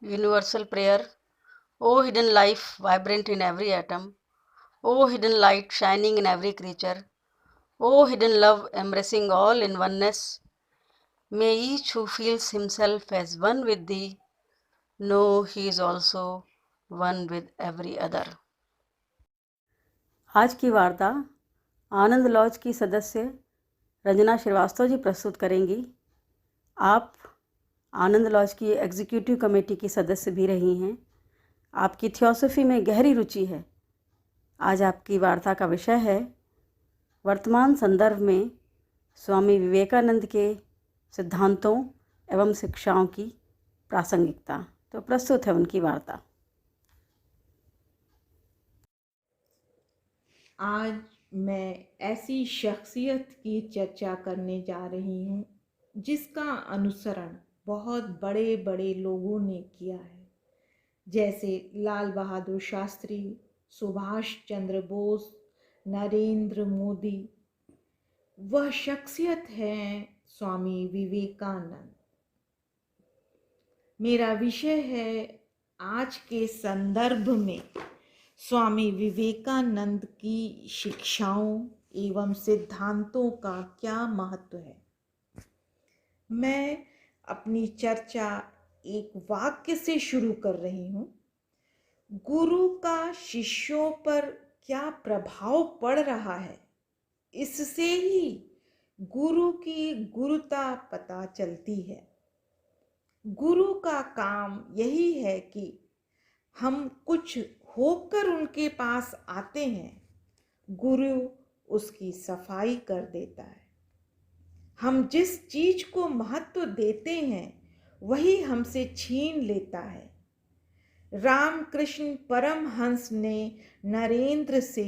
Universal prayer. O hidden life, vibrant in every atom. O hidden light, shining in every creature. O hidden love, embracing all in oneness. May each who feels himself as one with thee know he is also one with every other. आज की वार्ता आनंद laws की सदस्य रंजना श्रीवास्तव जी प्रस्तुत करेंगी। आप आनंद laws की executive committee की सदस्य भी रही हैं। आपकी थियोसॉफी में गहरी रुचि है। आज आपकी वार्ता का विषय है वर्तमान संदर्भ में स्वामी विवेकानंद के सिद्धांतों एवं शिक्षाओं की प्रासंगिकता। तो प्रस्तुत है उनकी वार्ता। आज मैं ऐसी शख्सियत की चर्चा करने जा रही हूँ जिसका अनुसरण बहुत बड़े बड़े लोगों ने किया है, जैसे लाल बहादुर शास्त्री, सुभाष चंद्र बोस, नरेंद्र मोदी। वह शख्सियत है स्वामी विवेकानंद। मेरा विषय है आज के संदर्भ में स्वामी विवेकानंद की शिक्षाओं एवं सिद्धांतों का क्या महत्व है। मैं अपनी चर्चा एक वाक्य से शुरू कर रही हूँ। गुरु का शिष्यों पर क्या प्रभाव पड़ रहा है, इससे ही गुरु की गुरुता पता चलती है। गुरु का काम यही है कि हम कुछ होकर उनके पास आते हैं, गुरु उसकी सफाई कर देता है। हम जिस चीज को महत्व देते हैं वही हमसे छीन लेता है। रामकृष्ण परमहंस ने नरेंद्र से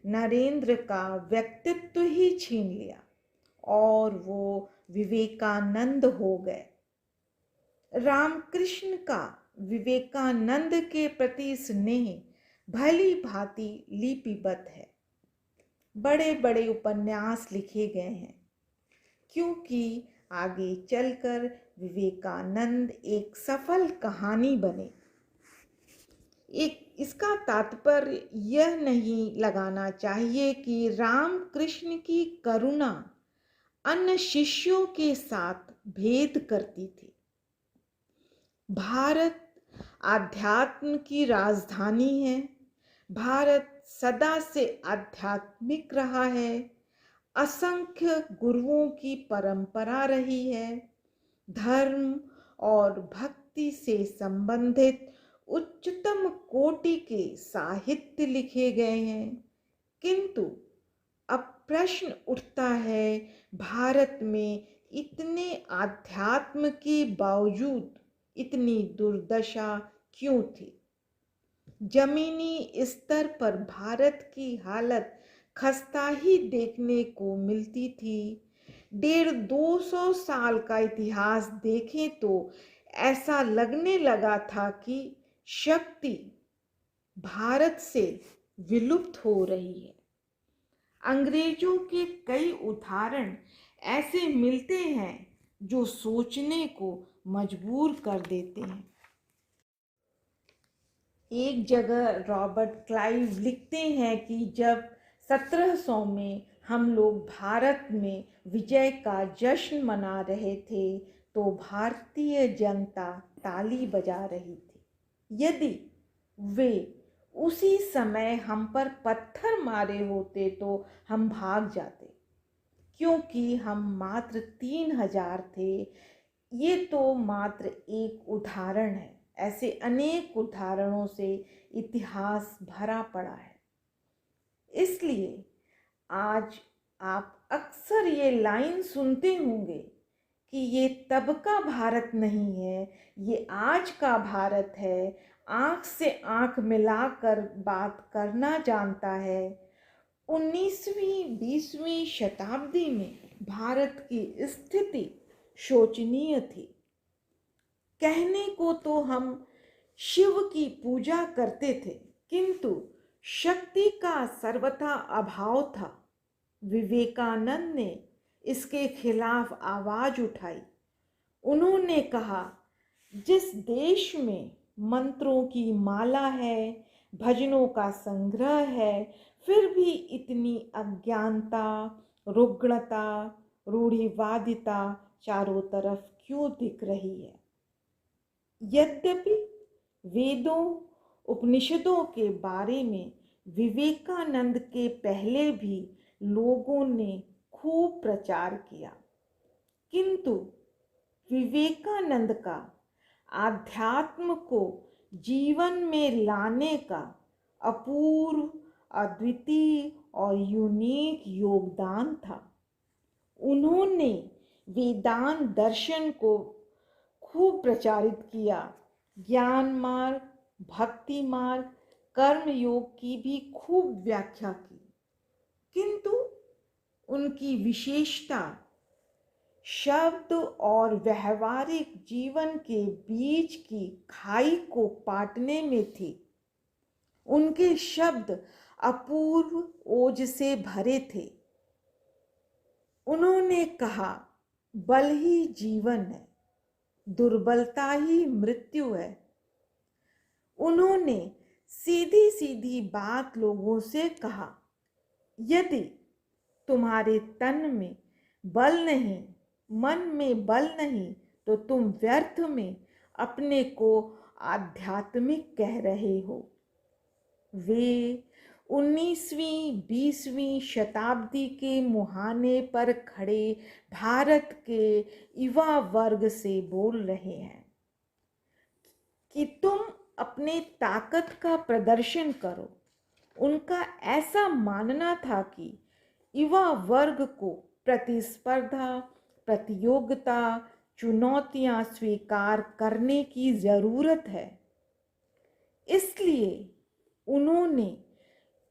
नरेंद्र का व्यक्तित्व ही छीन लिया और वो विवेकानंद हो गए। रामकृष्ण का विवेकानंद के प्रति स्नेह भली भांति लिपिबद्ध है। बड़े बड़े उपन्यास लिखे गए हैं, क्योंकि आगे चलकर विवेकानंद एक सफल कहानी बने। इसका तात्पर्य यह नहीं लगाना चाहिए कि रामकृष्ण की करुणा अन्य शिष्यों के साथ भेद करती थी। भारत आध्यात्म की राजधानी है। भारत सदा से आध्यात्मिक रहा है। असंख्य गुरुओं की परंपरा रही है। धर्म और भक्ति से संबंधित उच्चतम कोटि के साहित्य लिखे गए हैं। किंतु अब प्रश्न उठता है, भारत में इतने आध्यात्म के बावजूद इतनी दुर्दशा क्यों थी। जमीनी स्तर पर भारत की हालत खस्ता ही देखने को मिलती थी। 150-200 साल का इतिहास देखें तो ऐसा लगने लगा था कि शक्ति भारत से विलुप्त हो रही है। अंग्रेजों के कई उदाहरण ऐसे मिलते हैं जो सोचने को मजबूर कर देते हैं। एक जगह रॉबर्ट क्लाइव लिखते हैं कि जब 1700 में हम लोग भारत में विजय का जश्न मना रहे थे तो भारतीय जनता ताली बजा रही थी। यदि वे उसी समय हम पर पत्थर मारे होते तो हम भाग जाते, क्योंकि हम मात्र 3000 थे। ये तो मात्र एक उदाहरण है। ऐसे अनेक उदाहरणों से इतिहास भरा पड़ा है। इसलिए आज आप अक्सर ये लाइन सुनते होंगे कि ये तब का भारत नहीं है, ये आज का भारत है। आंख से आंख मिलाकर बात करना जानता है। 19वीं 20वीं शताब्दी में भारत की स्थिति शोचनीय थी। कहने को तो हम शिव की पूजा करते थे, किंतु शक्ति का सर्वथा अभाव था। विवेकानंद ने इसके खिलाफ आवाज उठाई। उन्होंने कहा, जिस देश में मंत्रों की माला है, भजनों का संग्रह है, फिर भी इतनी अज्ञानता, रुग्णता, रूढ़िवादिता चारों तरफ क्यों दिख रही है? यद्यपि वेदों, उपनिषदों के बारे में विवेकानंद के पहले भी लोगों ने खूब प्रचार किया, किंतु विवेकानंद का आध्यात्म को जीवन में लाने का अपूर्व, अद्वितीय और यूनिक योगदान था। उन्होंने वेदांत दर्शन को खूब प्रचारित किया, ज्ञान मार्ग, भक्ति मार्ग, कर्म योग की भी खूब व्याख्या की, किंतु उनकी विशेषता शब्द और व्यवहारिक जीवन के बीच की खाई को पाटने में थी। उनके शब्द अपूर्व ओज से भरे थे। उन्होंने कहा, बल ही जीवन है, दुर्बलता ही मृत्यु है। उन्होंने सीधी सीधी बात लोगों से कहा, यदि तुम्हारे तन में बल नहीं, मन में बल नहीं, तो तुम व्यर्थ में अपने को आध्यात्मिक कह रहे हो। वे 19वीं 20वीं शताब्दी के मुहाने पर खड़े भारत के युवा वर्ग से बोल रहे हैं कि तुम अपने ताकत का प्रदर्शन करो। उनका ऐसा मानना था कि युवा वर्ग को प्रतिस्पर्धा, प्रतियोगिता, चुनौतियां स्वीकार करने की जरूरत है। इसलिए उन्होंने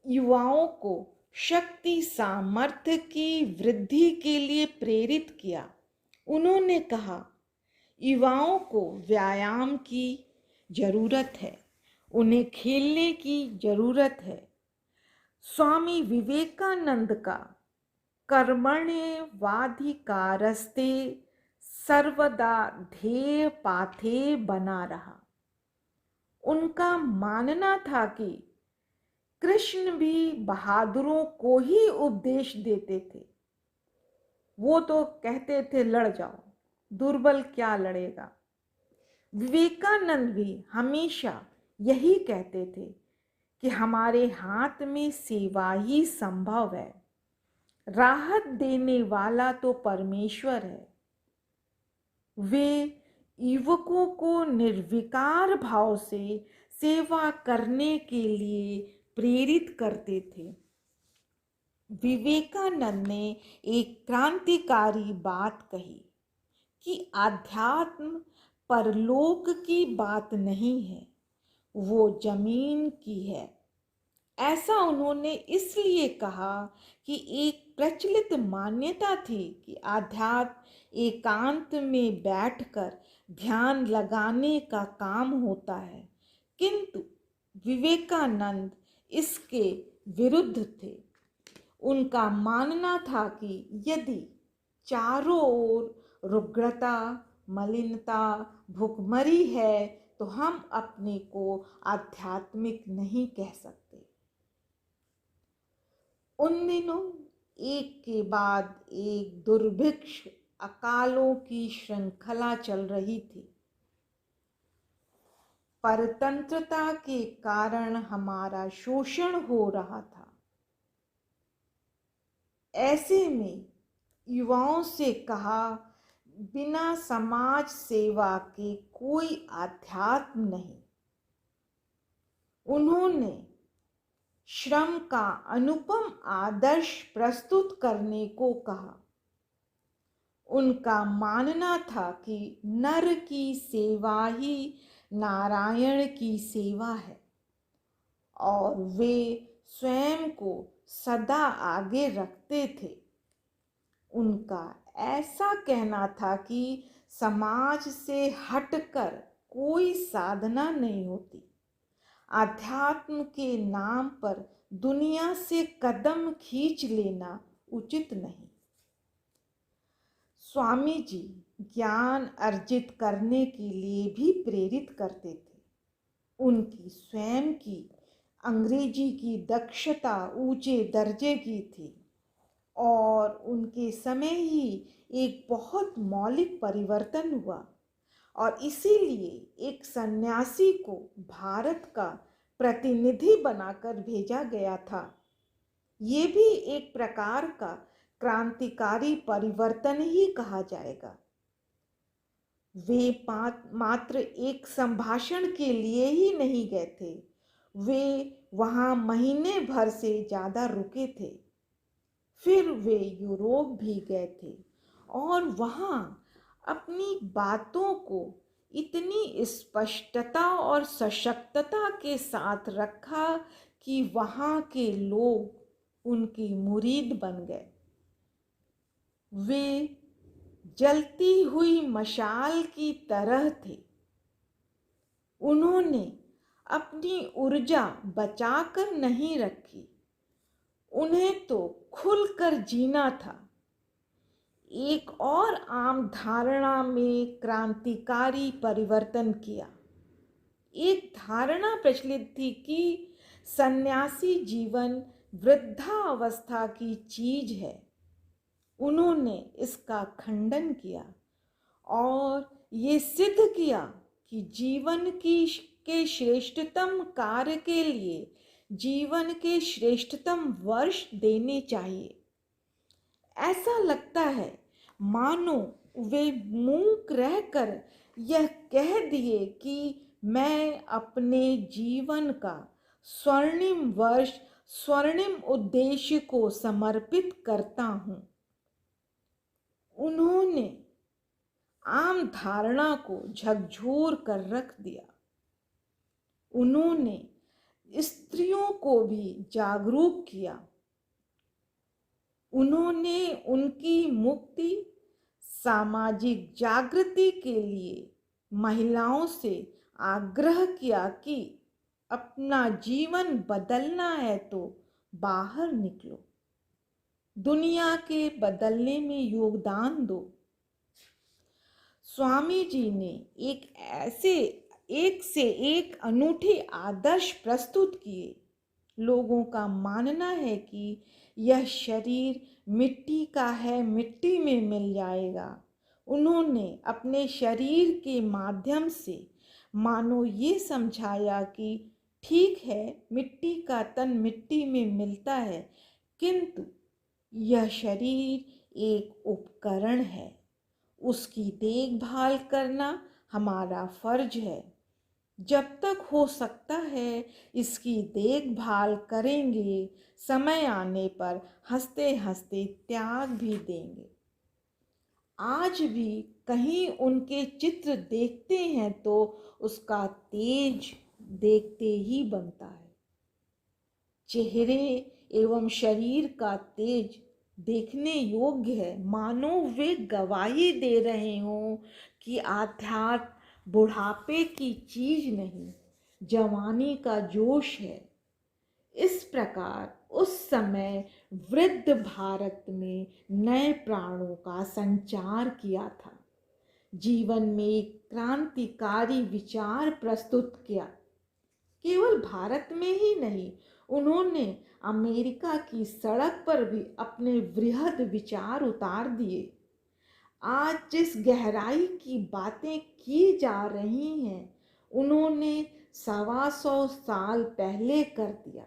युवाओं को शक्ति सामर्थ्य की वृद्धि के लिए प्रेरित किया। उन्होंने कहा, युवाओं को व्यायाम की जरूरत है, उन्हें खेलने की जरूरत है। स्वामी विवेकानंद का कर्मण्येवाधिकारस्ते सर्वदा ध्येय पाथे बना रहा। उनका मानना था कि कृष्ण भी बहादुरों को ही उपदेश देते थे। वो तो कहते थे लड़ जाओ, दुर्बल क्या लड़ेगा। विवेकानंद भी हमेशा यही कहते थे कि हमारे हाथ में सेवा ही संभव है, राहत देने वाला तो परमेश्वर है। वे युवकों को निर्विकार भाव से सेवा करने के लिए प्रेरित करते थे। विवेकानंद ने एक क्रांतिकारी बात कही कि आध्यात्म परलोक की बात नहीं है, वो जमीन की है। ऐसा उन्होंने इसलिए कहा कि एक प्रचलित मान्यता थी कि आध्यात्म एकांत में बैठकर ध्यान लगाने का काम होता है, किंतु विवेकानंद इसके विरुद्ध थे। उनका मानना था कि यदि चारों ओर रुग्णता, मलिनता, भुखमरी है तो हम अपने को आध्यात्मिक नहीं कह सकते। उन दिनों एक के बाद एक दुर्भिक्ष अकालों की श्रृंखला चल रही थी। परतंत्रता के कारण हमारा शोषण हो रहा था। ऐसे में युवाओं से कहा, बिना समाज सेवा के कोई आध्यात्म नहीं। उन्होंने श्रम का अनुपम आदर्श प्रस्तुत करने को कहा। उनका मानना था कि नर की सेवा ही नारायण की सेवा है और वे स्वयं को सदा आगे रखते थे। उनका ऐसा कहना था कि समाज से हटकर कोई साधना नहीं होती। आध्यात्म के नाम पर दुनिया से कदम खींच लेना उचित नहीं। स्वामी जी ज्ञान अर्जित करने के लिए भी प्रेरित करते थे। उनकी स्वयं की अंग्रेजी की दक्षता ऊंचे दर्जे की थी और उनके समय ही एक बहुत मौलिक परिवर्तन हुआ और इसीलिए एक सन्यासी को भारत का प्रतिनिधि बनाकर भेजा गया था। ये भी एक प्रकार का क्रांतिकारी परिवर्तन ही कहा जाएगा। वे मात्र एक संभाषण के लिए ही नहीं गए थे, वे वहाँ महीने भर से ज़्यादा रुके थे। फिर वे यूरोप भी गए थे और वहाँ अपनी बातों को इतनी स्पष्टता और सशक्तता के साथ रखा कि वहाँ के लोग उनकी मुरीद बन गए। वे जलती हुई मशाल की तरह थे। उन्होंने अपनी ऊर्जा बचाकर नहीं रखी, उन्हें तो खुलकर जीना था। एक और आम धारणा में क्रांतिकारी परिवर्तन किया। एक धारणा प्रचलित थी कि सन्यासी जीवन वृद्धावस्था की चीज है। उन्होंने इसका खंडन किया और ये सिद्ध किया कि जीवन के श्रेष्ठतम कार्य के लिए जीवन के श्रेष्ठतम वर्ष देने चाहिए। ऐसा लगता है मानो वे मूक रहकर यह कह दिए कि मैं अपने जीवन का स्वर्णिम वर्ष स्वर्णिम उद्देश्य को समर्पित करता हूँ। उन्होंने आम धारणा को झकझोर कर रख दिया। उन्होंने स्त्रियों को भी जागरूक किया। उन्होंने उनकी मुक्ति सामाजिक जागृति के लिए महिलाओं से आग्रह किया कि अपना जीवन बदलना है तो बाहर निकलो, दुनिया के बदलने में योगदान दो। स्वामी जी ने एक से एक अनूठे आदर्श प्रस्तुत किए। लोगों का मानना है कि यह शरीर मिट्टी का है, मिट्टी में मिल जाएगा। उन्होंने अपने शरीर के माध्यम से मानो ये समझाया कि ठीक है, मिट्टी का तन मिट्टी में मिलता है, किंतु यह शरीर एक उपकरण है, उसकी देखभाल करना हमारा फर्ज है। जब तक हो सकता है इसकी देखभाल करेंगे, समय आने पर हंसते हंसते त्याग भी देंगे। आज भी कहीं उनके चित्र देखते हैं तो उसका तेज देखते ही बनता है। चेहरे एवं शरीर का तेज देखने योग्य है, मानो वे गवाही दे रहे हों कि आध्यात्म बुढ़ापे की चीज नहीं, जवानी का जोश है। इस प्रकार उस समय वृद्ध भारत में नए प्राणों का संचार किया था, जीवन में एक क्रांतिकारी विचार प्रस्तुत किया। केवल भारत में ही नहीं, उन्होंने अमेरिका की सड़क पर भी अपने वृहद विचार उतार दिए। आज जिस गहराई की बातें की जा रही हैं, उन्होंने 125 साल पहले कर दिया।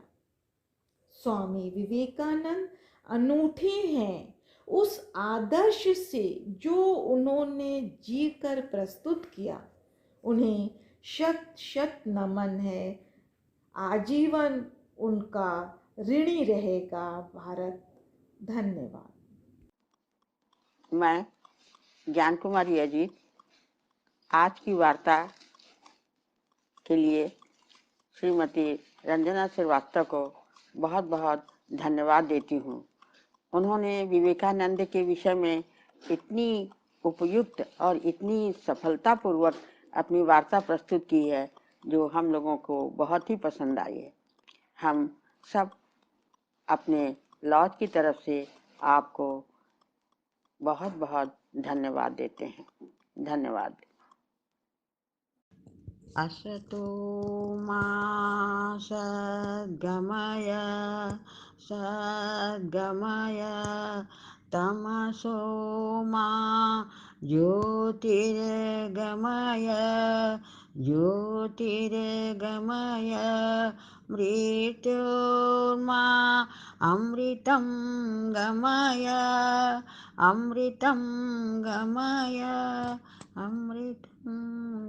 स्वामी विवेकानंद अनूठे हैं उस आदर्श से जो उन्होंने जीकर प्रस्तुत किया। उन्हें शत शत नमन है। आजीवन उनका ऋणी रहेगा भारत। धन्यवाद। मैं ज्ञान कुमारी अजीत आज की वार्ता के लिए श्रीमती रंजना श्रीवास्तव को बहुत बहुत धन्यवाद देती हूँ। उन्होंने विवेकानंद के विषय में इतनी उपयुक्त और इतनी सफलतापूर्वक अपनी वार्ता प्रस्तुत की है जो हम लोगों को बहुत ही पसंद आई है। हम सब अपने लॉज की तरफ से आपको बहुत बहुत धन्यवाद देते हैं। धन्यवाद। असतो मा सद्गमय सद्गमय तमसो मा ज्योतिर्गमय ज्योतिर्गमय मृत्योर्मा अमृतं गमय अमृतं गमय अमृतं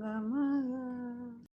गमय।